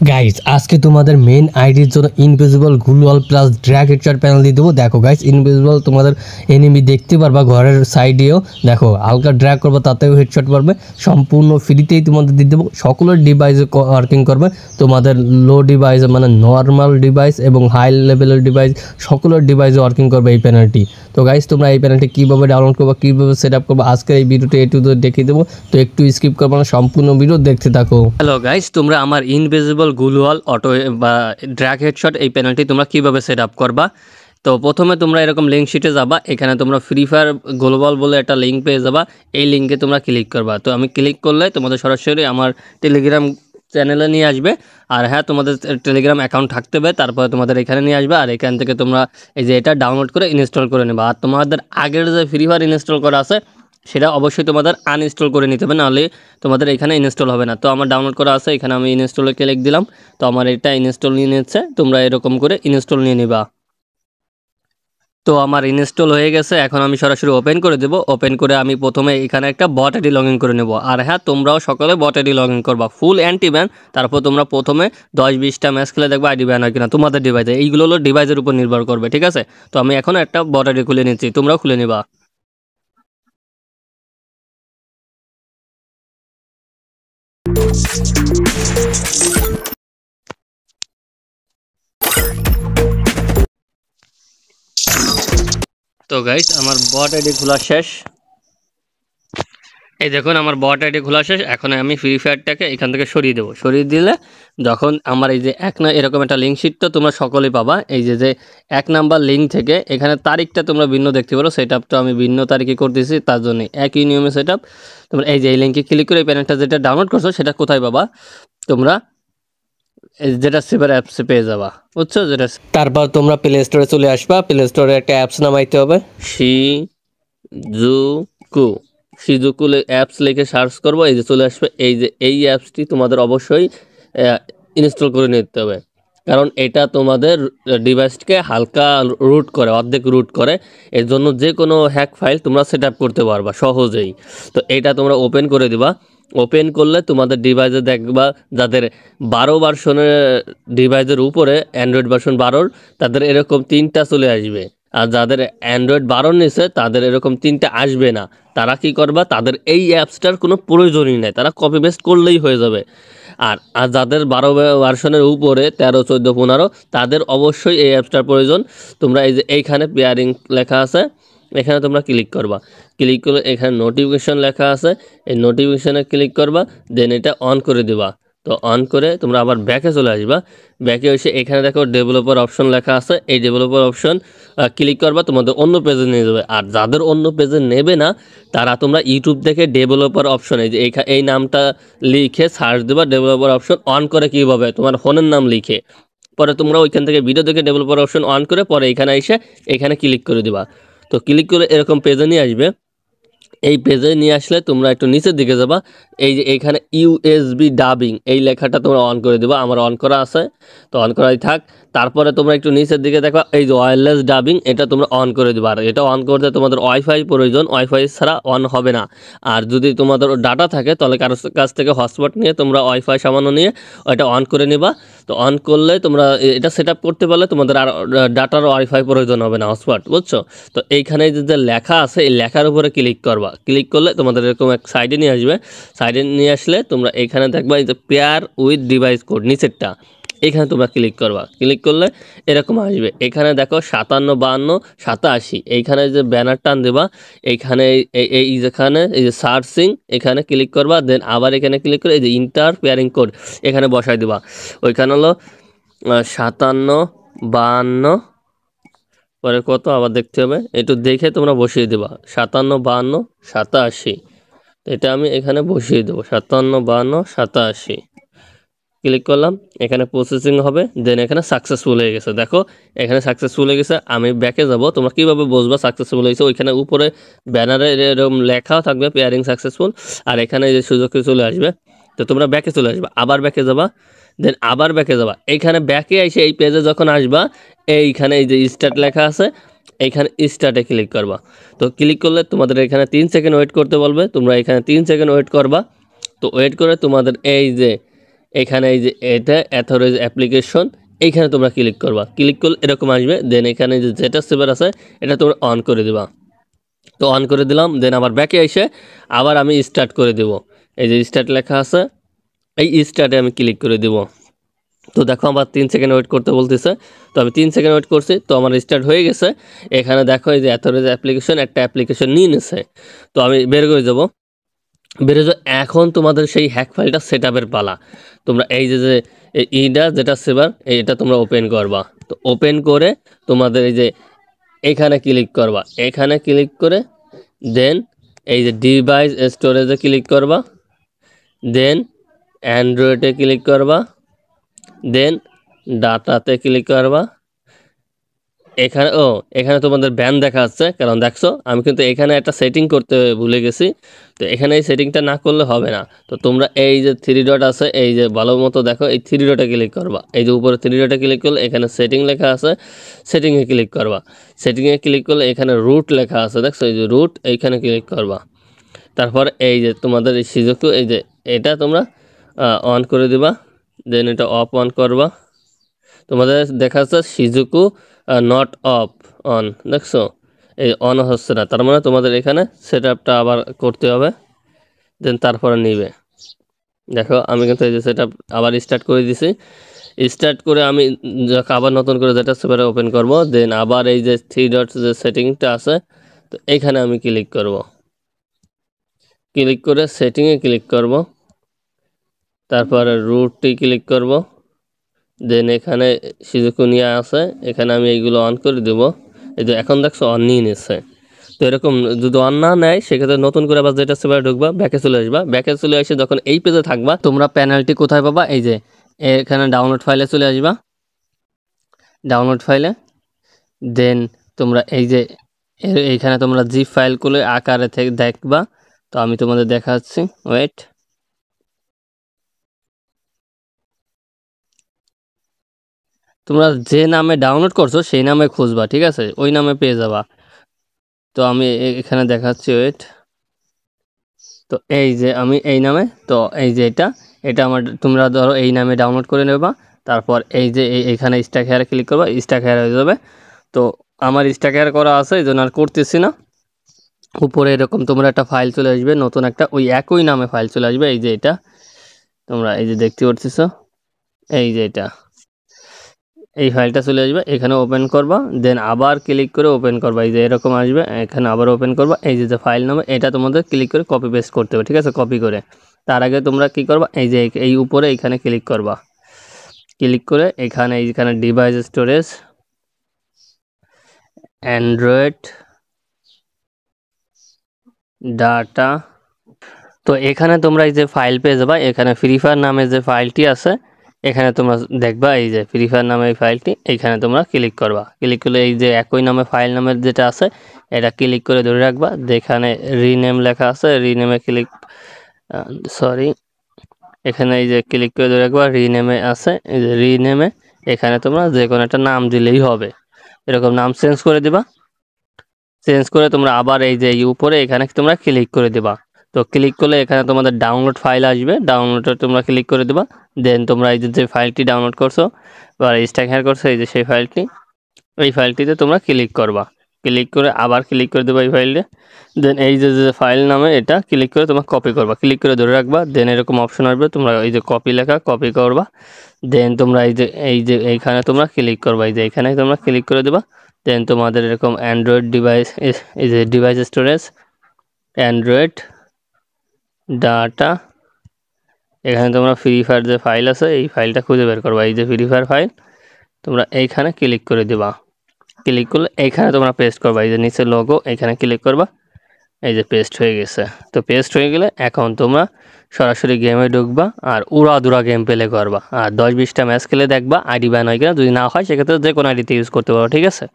Guys আজকে তোমাদের main আইডির জন্য invisible গ্লুয়াল plus drag headshot panel দিয়ে দেবো। দেখো গাইস, ইনভিজিবল তোমাদের এনিমি দেখতে পারবা ঘরের সাইডেও। দেখো হালকা ড্র্যাগ করবে তাতেও হেডশট পারবে, সম্পূর্ণ ফ্রিতেই তোমাদের দিয়ে দেবো। সকলের ডিভাইসে ওয়ার্কিং করবে, তোমাদের লো ডিভাইস মানে নর্মাল ডিভাইস এবং হাই লেভেলের ডিভাইস সকলের ডিভাইসে ওয়ার্কিং করবে এই প্যানেলটি। তো গাইস তোমরা এই প্যানেলটি কীভাবে ডাউনলোড করবে, কীভাবে সেট আপ করবে আজকে এই ভিডিওটি একটু দেখিয়ে দেবো। তো একটু স্কিপ করবে না, সম্পূর্ণ ভিডিও দেখতে থাকো। হ্যালো গাইস, তোমরা আমার ইনভিজিবল গ্লুয়াল অটো বা ড্র্যাগ হেডশট এই প্যানেলটি তোমরা কীভাবে সেট আপ করবা। তো প্রথমে তোমরা এরকম লিঙ্ক শিটে যাবা, এখানে তোমরা ফ্রি ফায়ার গ্লোবাল বলে একটা লিঙ্ক পেয়ে যাবা, এই লিঙ্কে তোমরা ক্লিক করবা। তো আমি ক্লিক করলে তোমাদের সরাসরি আমার টেলিগ্রাম চ্যানেলে নিয়ে আসবে। আর হ্যাঁ, তোমাদের টেলিগ্রাম অ্যাকাউন্ট থাকতে হবে, তারপরে তোমাদের এখানে নিয়ে আসবে। আর এখান থেকে তোমরা এই যে এটা ডাউনলোড করে ইনস্টল করে নেবা। আর তোমাদের আগের যে ফ্রি ফায়ার ইনস্টল করা আছে সেটা অবশ্যই তোমাদের আনইনস্টল করে নিতে হবে, নাহলে তোমাদের এখানে ইনস্টল হবে না। তো আমার ডাউনলোড করা আছে, এখানে আমি ইনস্টলে ক্লিক দিলাম। তো আমার এটা ইনস্টল নিয়ে নিচ্ছে, তোমরা এরকম করে ইনস্টল নিয়ে নিবা। তো আমার ইনস্টল হয়ে গেছে, এখন আমি সরাসরি ওপেন করে দেবো। ওপেন করে আমি প্রথমে এখানে একটা বট আইডি লগ ইন করে নেব। আর হ্যাঁ, তোমরাও সকলে বট আইডি লগ ইন করবা, ফুল অ্যান্টি ব্যান। তারপর তোমরা প্রথমে 10-20টা ম্যাচ খেলে দেখবা আইডি ব্যান হয় কিনা তোমাদের ডিভাইসে। এইগুলো হলো ডিভাইসের উপর নির্ভর করবে, ঠিক আছে। তো আমি এখন একটা বট আইডি খুলে নিচ্ছি, তোমরাও খুলে নিবা। তো গাইস আমার বট আইডি খোলা শেষ, এই দেখুন আমার বট আইডি খোলা শেষ। এখন আমি ফ্রি ফায়ারটাকে এখান থেকে সরিয়ে দেবো। সরিয়ে দিলে যখন আমার এই যে এরকম একটা লিঙ্ক শিট তো তোমরা সকলেই পাবা। এই যে 1 নাম্বার লিঙ্ক থেকে এখানে তারিখটা তোমরা ভিন্ন দেখতে পারো, সেট আপটা আমি ভিন্ন তারিখে করতেছি, তার জন্য একই নিয়মে সেট আপ। তোমরা এই যে এই লিঙ্কে ক্লিক করে এই প্যানেলটা যেটা ডাউনলোড করছো সেটা কোথায় পাবা, তোমরা যেটা সেভার অ্যাপসে পেয়ে যাবা, বুঝছো যেটা। তারপর তোমরা প্লে স্টোরে চলে আসবা, প্লে স্টোরে একটা অ্যাপস নামাইতে হবে, শিজুকু। শিজুকু অ্যাপস লিখে সার্চ করবো, এই যে চলে আসবে। এই যে এই অ্যাপসটি তোমাদের অবশ্যই ইনস্টল করে নিতে হবে, কারণ এটা তোমাদের ডিভাইসকে হালকা রুট করে, অর্ধেক রুট করে। এর জন্য যে কোনো হ্যাক ফাইল তোমরা সেট আপ করতে পারবা সহজেই। তো এটা তোমরা ওপেন করে দিবা। ওপেন করলে তোমাদের ডিভাইসে দেখবা যাদের 12 ভার্সনের ডিভাইসের উপরে অ্যান্ড্রয়েড ভার্সন 12 তাদের এরকম 3টা চলে আসবে। আর যাদের অ্যান্ড্রয়েড 12 নিচে তাদের এরকম 3টা আসবে না। তারা কি করবা, তাদের এই অ্যাপসটার কোনো প্রয়োজনই নেই, তারা কপি পেস্ট করলেই হয়ে যাবে। আর আর যাদের 12 ভার্সনের উপরে 13, 14, 15 তাদের অবশ্যই এই অ্যাপসটার প্রয়োজন। তোমরা এই যে এইখানে পেয়ারিং লেখা আছে, এখানে তোমরা ক্লিক করবা। ক্লিক করলে এখানে নোটিফিকেশন লেখা আছে, এই নোটিফিকেশনে ক্লিক করবা, দেন এটা অন করে দিবা। তো অন করে তোমরা আবার ব্যাকে চলে আসবা। ব্যাকে এসে এখানে দেখো ডেভেলপার অপশন লেখা আছে, এই ডেভেলপার অপশন ক্লিক করবা, তোমাদের অন্য পেজে নিয়ে যাবে। আর যাদের অন্য পেজে নেবে না তারা তোমরা ইউটিউব থেকে ডেভেলপার অপশন এই যে এই নামটা লিখে সার্চ দেবা। ডেভেলপার অপশন অন করে কীভাবে, তোমার ফোনের নাম লিখে পরে তোমরা ওইখান থেকে ভিডিও দেখে ডেভেলপার অপশন অন করে পরে এখানে এসে এখানে ক্লিক করে দিবা। তো ক্লিক করে এরকম পেজে নিয়ে আসবে। এই পেজে নিয়ে আসলে তোমরা একটু নিচের দিকে যাবা, এই যে এইখানে ইউএসবি ডাবিং এই লেখাটা তোমরা অন করে দেবা। আমার অন করা আছে, তো অন করাই থাক। তারপরে তোমরা একটু নিচের দিকে দেখো, এই যে ওয়্যারলেস ডাবিং এটা তোমরা অন করে দেবা। আর এটা অন করতে তোমাদের ওয়াইফাই প্রয়োজন, ওয়াইফাই ছাড়া অন হবে না। আর যদি তোমাদের ডাটা থাকে তাহলে কারোর কাছ থেকে হটস্পট নিয়ে তোমরা ওয়াইফাই সামান্য নিয়ে ওইটা অন করে নিবা। তো অন করলে তোমরা এটা সেট আপ করতে পারলে তোমাদের আর ডাটার ওয়াইফাই প্রয়োজন হবে না, হটস্পট, বুঝছো। তো এইখানে যে লেখা আছে এই লেখার উপরে ক্লিক করবা। ক্লিক করলে তোমাদের এরকম এক সাইডে নিয়ে আসবে। সাইডে নিয়ে আসলে তোমরা এখানে দেখবা এই যে পেয়ার উইথ ডিভাইস কোড নিচেরটা, এখানে তোমরা ক্লিক করবা। ক্লিক করলে এরকম আসবে। এখানে দেখো 57, 52, 87 এইখানে যে ব্যানার টান দেবা। এইখানে এই যেখানে এই যে সার্চিং এখানে ক্লিক করবা, দেন আবার এখানে ক্লিক করে এই যে ইন্টার পেয়ারিং কোড এখানে বসাই দেবা। ওইখানে হলো 57, 52, পরে কত আবার দেখতে হবে, একটু দেখে তোমরা বসিয়ে দেবা। 57, 52, 87 এটা আমি এখানে বসিয়ে দেবো। 57, 52, 87 ক্লিক করলাম, এখানে প্রসেসিং হবে, দেন এখানে সাকসেসফুল হয়ে গেছে। দেখো এখানে সাকসেসফুল হয়ে গেছে। আমি ব্যাকে যাব, তোমরা কীভাবে বুঝবা সাকসেসফুল হয়েছে, ওইখানে উপরে ব্যানারে এরকম লেখাও থাকবে পেয়ারিং সাকসেসফুল। আর এখানে যে সুযোগে চলে আসবে, তো তোমরা ব্যাকে চলে আসবা, আবার ব্যাকে যাবা, দেন আবার ব্যাকে যাবা। এইখানে ব্যাকে এসে এই পেজে যখন আসবা এইখানে এই যে স্টার্ট লেখা আছে এইখানে স্টার্টে ক্লিক করবা। তো ক্লিক করলে তোমাদের এখানে 3 সেকেন্ড ওয়েট করতে বলবে, তোমরা এখানে 3 সেকেন্ড ওয়েট করবা। তো ওয়েট করে তোমাদের এই যে এখানে এই যে এটা অথরাইজ অ্যাপ্লিকেশন, এইখানে তোমরা ক্লিক করবা। ক্লিক করলে এরকম আসবে। দেন এখানে যে যেটা সেভার আছে এটা তোমরা অন করে দিবা। তো অন করে দিলাম। দেন আবার ব্যাকে এসে আবার আমি স্টার্ট করে দেব। এই যে স্টার্ট লেখা আছে, এই স্টার্টে আমি ক্লিক করে দেব। তো দেখো আমার 3 সেকেন্ড ওয়েট করতে বলতেছে। তো আমি 3 সেকেন্ড ওয়েট করছি, তো আমার স্টার্ট হয়ে গেছে। এখানে দেখো এই যে অথরাইজ অ্যাপ্লিকেশন, একটা অ্যাপ্লিকেশন নিয়ে নিছে। তো আমি বের করে যাব। বের হয়ে এখন তোমাদের সেই হ্যাক ফাইলটা সেট আপের পালা। তোমরা এই যে যে ইটা যেটা সেভার এটা তোমরা ওপেন করবা। তো ওপেন করে তোমাদের এই যে এখানে ক্লিক করবা। এখানে ক্লিক করে দেন এই যে ডিভাইস স্টোরেজে ক্লিক করবা। দেন অ্যান্ড্রয়েডে ক্লিক করবা। দেন ডাটাতে ক্লিক করবা। এখানে এখানে তোমাদের ব্যান দেখা যাচ্ছে, কারণ দেখছো আমি কিন্তু এখানে একটা সেটিং করতে ভুলে গেছি। তো এখানে এই সেটিংটা না করলে হবে না। তো তোমরা এই যে 3 ডট আছে, এই যে ভালো মতো দেখো, এই 3 ডটে ক্লিক করবা। এই যে উপরে 3 ডটে ক্লিক করলে এখানে সেটিং লেখা আছে, সেটিংয়ে ক্লিক করবা। সেটিংয়ে ক্লিক করলে এখানে রুট লেখা আছে, দেখছো এই যে রুট, এইখানে ক্লিক করবা। তারপর এই যে তোমাদের এই সিজুকু, এই যে এটা তোমরা অন করে দিবা। দেন এটা অফ অন করবা। তোমাদের দেখা যাচ্ছে সিজুকু নট অফ অন, দেখছো এই অন হচ্ছে না, তার মানে তোমাদের এখানে সেট আপটা আবার করতে হবে। দেন তারপরে নিবে। দেখো আমি কিন্তু এই যে সেট আপ আবার স্টার্ট করে দিছি। স্টার্ট করে আমি আবার নতুন করে যেটা সেভারে ওপেন করব। দেন আবার এই যে 3 ডট যে সেটিংটা আছে, তো এইখানে আমি ক্লিক করব। ক্লিক করে সেটিংয়ে ক্লিক করব। তারপরে রুটটি ক্লিক করব। দেন এখানে সিজুকুনিয়া আছে, এখানে আমি এইগুলো অন করে দেব। এই যে এখন দেখছো অন নিয়ে নিচ্ছে। তো এরকম যদি অন না নেয় সেক্ষেত্রে নতুন করে আবার যেটা সেভারে ঢুকবা, ব্যাকে চলে আসবা। ব্যাকে চলে এসে যখন এই পেজে থাকবা, তোমরা প্যানেলটি কোথায় পাবা, এই যে এখানে ডাউনলোড ফাইলে চলে আসবা। ডাউনলোড ফাইলে দেন তোমরা এই যে এইখানে তোমরা জিপ ফাইলগুলো আকারে থেকে দেখবা। তো আমি তোমাদের দেখাচ্ছি, ওয়েট। তোমরা যে নামে ডাউনলোড করছো সেই নামে খুঁজবা, ঠিক আছে, ওই নামে পেয়ে যাবা। তো আমি এখানে দেখাচ্ছি, ওয়েট। তো এই যে আমি এই নামে, তো এই যে এটা আমার, তোমরা ধরো এই নামে ডাউনলোড করে নেবা। তারপর এই যে এইখানে স্ট্যাক হেয়ারে ক্লিক করবা, স্ট্যাক হেয়ার হয়ে যাবে। তো আমার স্ট্যাক হেয়ার করা আছে, এই জন্য আর করতেছি না। উপরে এরকম তোমরা একটা ফাইল চলে আসবে, নতুন একটা ওই একই নামে ফাইল চলে আসবে। এই যে এটা তোমরা এই যে দেখতে পাচ্ছ, এই যে এটা, এই ফাইলটা চলে আসবে। এখানে ওপেন করবা। দেন আবার ক্লিক করে ওপেন করবা। এই যে এরকম আসবে, এখানে আবার ওপেন করবা। এই যে ফাইল নামে এটা তোমাদের ক্লিক করে কপি পেস্ট করতে হবে, ঠিক আছে, কপি করে। তার আগে তোমরা কি করবা, এই যে এই উপরে এইখানে ক্লিক করবা। ক্লিক করে এইখানে ডিভাইস স্টোরেজ, অ্যান্ড্রয়েড, ডাটা। তো এখানে তোমরা এই যে ফাইল পেয়ে যাবা। এখানে ফ্রি ফায়ার নামে যে ফাইলটি আছে, এখানে তোমরা দেখবা এই যে ফ্রি ফায়ার নামে এই ফাইলটি, এইখানে তোমরা ক্লিক করবা। ক্লিক করলে এই যে একই নামে ফাইল নামের যেটা আছে এটা ক্লিক করে ধরে রাখবা। যেখানে রিনেম লেখা আছে, রিনেমে ক্লিক, সরি, এখানে এই যে ক্লিক করে ধরে রাখবা। রিনেমে আছে, এই যে রিনেমে এখানে তোমরা যে কোনো একটা নাম দিলেই হবে। এরকম নাম চেঞ্জ করে দিবা। চেঞ্জ করে তোমরা আবার এই যে এই উপরে এখানে তোমরা ক্লিক করে দিবা। তো ক্লিক করলে এখানে তোমাদের ডাউনলোড ফাইল আসবে, ডাউনলোডে তোমরা ক্লিক করে দিবা। দেন তোমরা এই যে ফাইলটি ডাউনলোড করছো বা স্ট্যাক হেয়ার করছো, এই যে সেই ফাইলটি, এই ফাইলটিতে তোমরা ক্লিক করবা। ক্লিক করে আবার ক্লিক করে দেবা এই ফাইলটা। দেন এই যে ফাইল নামে এটা ক্লিক করে তোমরা কপি করবা। ক্লিক করে ধরে রাখবা। দেন এরকম অপশন আসবে, তোমরা এই যে কপি লেখা, কপি করবা। দেন তোমরা এই যে এইখানে তোমরা ক্লিক করবা। এই যে এখানে তোমরা ক্লিক করে দেবা। দেন তোমাদের এরকম অ্যান্ড্রয়েড ডিভাইস, এই যে ডিভাইস স্টোরেজ, অ্যান্ড্রয়েড, ডাটা, এখানে তোমরা ফ্রি ফায়ার যে ফাইল আছে এই ফাইলটা খুঁজে বের করবা। এই যে ফ্রি ফায়ার ফাইল, তোমরা এইখানে ক্লিক করে দেবা। ক্লিক করলে এইখানে তোমরা পেস্ট করবা। এই যে নিচে লোগো, এখানে ক্লিক করবা। এই যে পেস্ট হয়ে গেছে। তো পেস্ট হয়ে গেলে এখন তোমরা সরাসরি গেমে ঢুকবা আর উড়াধুরা গেম প্লে করবা। আর 10-20টা ম্যাচ খেলে দেখবা আইডি ব্যান হয় কিনা। যদি না হয় সেক্ষেত্রে যে কোনো আইডিতে ইউজ করতে পারো, ঠিক আছে।